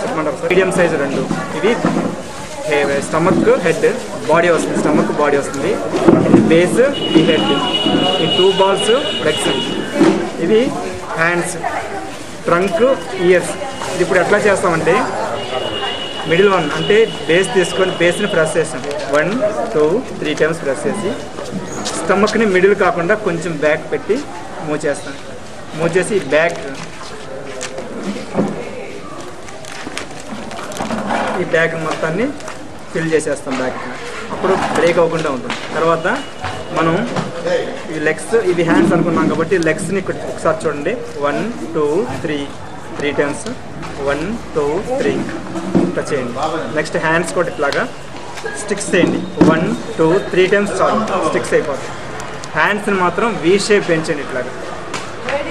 చెప్పమంటారు medium size 2 ఇది stomach head body వస్తుంది, స్టమక్ బాడీ వస్తుంది, ఇది బేస్ ఈ హెడ్, ఈ 2 balls లెగ్స్, ఇది హ్యాండ్స్, ట్రంక్, ఇయర్స్. ఇది ఇప్పుడు ఎట్లా చేస్తామంటే మిడిల్ వన్ అంటే బేస్ తీసుకొని బేస్ని ప్రెస్ చేస్తాం 1 2 3 times ప్రెస్ చేసి స్టమక్ని మిడిల్ కాకుండా కొంచెం బ్యాక్ పెట్టి మూవ్ చేస్తాం. మూవ్ చేసి బ్యాక్ ఈ బ్యాక్ మొత్తాన్ని ఫిల్ చేసేస్తాం బ్యాక్కి, అప్పుడు బ్రేక్ అవ్వకుండా ఉంటుంది. తర్వాత మనం ఈ లెగ్స్ ఇది హ్యాండ్స్ అనుకున్నాం కాబట్టి లెగ్స్ని ఒకసారి చూడండి 1 2 3 times 1 2 3 ఇట్లా చేయండి. నెక్స్ట్ హ్యాండ్స్ కూడా ఇట్లాగా స్టిక్స్ చేయండి 1 2 3 times చాలు, స్టిక్స్ అయిపోతాయి. హ్యాండ్స్ని మాత్రం వీ షేప్ పెంచండి, ఇట్లాగా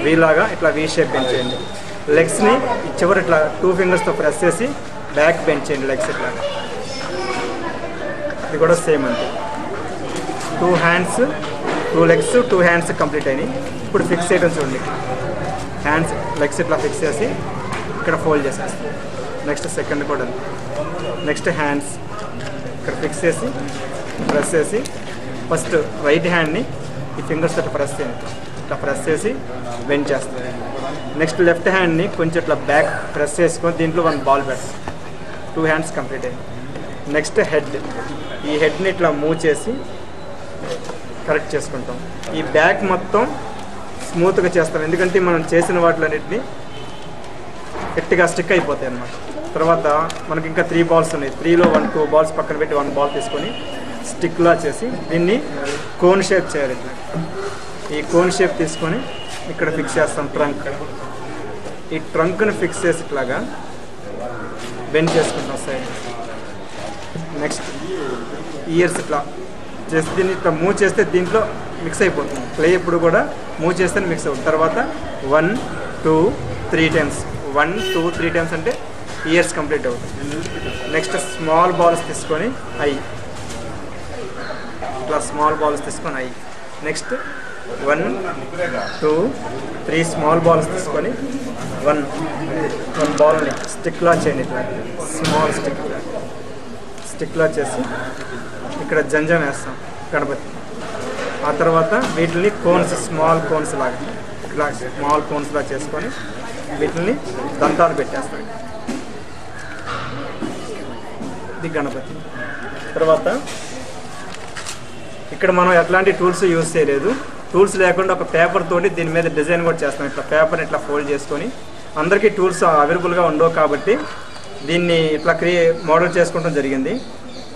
వీలాగా ఇట్లా వీ షేప్ పెంచేయండి. లెగ్స్ని చివరి ఇట్లా 2 fingersతో ప్రెస్ చేసి బ్యాక్ బెండ్ చేయండి లెగ్స్ ఇట్లా. ఇది కూడా సేమ్ అంతే, 2 hands 2 legs 2 hands కంప్లీట్ అయినాయి. ఇప్పుడు ఫిక్స్ చేయడం చూడండి, హ్యాండ్స్ లెగ్స్ ఇట్లా ఫిక్స్ చేసి ఇక్కడ ఫోల్డ్ చేసేస్తాం. నెక్స్ట్ సెకండ్ కూడా నెక్స్ట్ హ్యాండ్స్ ఇక్కడ ఫిక్స్ చేసి ప్రెస్ చేసి ఫస్ట్ రైట్ హ్యాండ్ని ఈ ఫింగర్స్ ఇట్లా ప్రెస్ చేయండి, ఇట్లా ప్రెస్ చేసి బెండ్ చేస్తాం. నెక్స్ట్ లెఫ్ట్ హ్యాండ్ని కొంచెం ఇట్లా బ్యాక్ ప్రెస్ చేసుకొని దీంట్లో 1 ball పెడతాం. 2 hands కంప్లీట్ అయ్యింది. నెక్స్ట్ హెడ్, ఈ హెడ్ని ఇట్లా మూవ్ చేసి కరెక్ట్ చేసుకుంటాం. ఈ బ్యాక్ మొత్తం స్మూత్గా చేస్తాం, ఎందుకంటే మనం చేసిన వాటిలన్నింటినీ గట్టిగా స్టిక్ అయిపోతాయి అన్నమాట. తర్వాత మనకి ఇంకా 3 balls ఉన్నాయి, 3లో 2 balls పక్కన పెట్టి 1 ball తీసుకొని స్టిక్లా చేసి దీన్ని కోన్ షేప్ చేయాలి. ఇట్లా ఈ కోన్ షేప్ తీసుకొని ఇక్కడ ఫిక్స్ చేస్తాం ట్రంక్. ఈ ట్రంక్ని ఫిక్స్ చేసి ఇట్లాగా బెండ్ చేసుకుంటాం సైడ్. నెక్స్ట్ ఇయర్స్ ఇట్లా చేసి దీన్ని ఇట్లా మూవ్ చేస్తే దీంట్లో మిక్స్ అయిపోతుంది. ప్లే ఎప్పుడు కూడా మూవ్ చేస్తేనే మిక్స్ అవుతుంది. తర్వాత 1 2 3 times 1 2 3 times అంటే ఇయర్స్ కంప్లీట్ అవుతుంది. నెక్స్ట్ స్మాల్ బాల్స్ తీసుకొని ఇట్లా స్మాల్ బాల్స్ తీసుకొని నెక్స్ట్ 1 2 3 స్మాల్ బాల్స్ తీసుకొని 1 బాల్ని స్టిక్లా చేయండి, ఇట్లా స్మాల్ స్టిక్లా చేసి ఇక్కడ జంజం వేస్తాం గణపతి. ఆ తర్వాత వీటిని కోన్స్ స్మాల్ కోన్స్ లాగా ఇట్లా స్మాల్ కోన్స్ లాగా చేసుకొని వీటిని దంతాలు పెట్టేస్తాం. ఇది గణపతి. తర్వాత ఇక్కడ మనం ఎట్లాంటి టూల్స్ యూజ్ చేయలేదు, టూల్స్ లేకుండా ఒక పేపర్ తోటి దీని మీద డిజైన్ కూడా చేస్తాం. ఇట్లా పేపర్ ఇట్లా ఫోల్డ్ చేసుకొని, అందరికీ టూల్స్ అవైలబుల్గా ఉండవు కాబట్టి దీన్ని ఇట్లా మోడల్ చేసుకోవడం జరిగింది.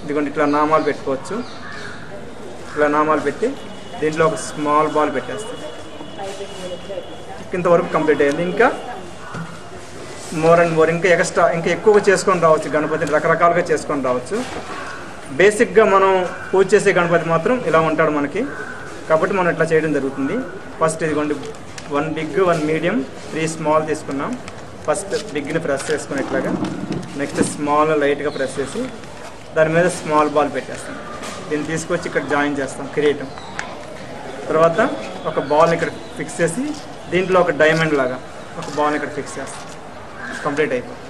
ఇదిగోండి ఇట్లా నామాలు పెట్టుకోవచ్చు, ఇట్లా నామాలు పెట్టి దీంట్లో ఒక స్మాల్ బాల్ పెట్టేస్తాం. ఇంతవరకు కంప్లీట్ అయ్యింది. ఇంకా మోర్ అండ్ మోర్ ఇంకా ఎక్స్ట్రా ఇంకా ఎక్కువగా చేసుకొని రావచ్చు, గణపతిని రకరకాలుగా చేసుకొని రావచ్చు. బేసిక్గా మనం పూజ చేసే గణపతి మాత్రం ఇలా ఉంటాడు మనకి, కాబట్టి మనం ఇట్లా చేయడం జరుగుతుంది. ఫస్ట్ ఇదిగోండి 1 big 1 medium 3 small తీసుకున్నాం. ఫస్ట్ బిగ్ని ప్రెస్ చేసుకుని ఇట్లాగా, నెక్స్ట్ స్మాల్ లైట్గా ప్రెస్ చేసి దాని మీద స్మాల్ బాల్ పెట్టేస్తాం. దీన్ని తీసుకొచ్చి ఇక్కడ జాయిన్ చేస్తాం కిరీటం. తర్వాత ఒక బాల్ ఇక్కడ ఫిక్స్ చేసి దీంట్లో ఒక డైమండ్ లాగా ఒక బాల్ ఇక్కడ ఫిక్స్ చేస్తాం. కంప్లీట్ అయిపోయింది.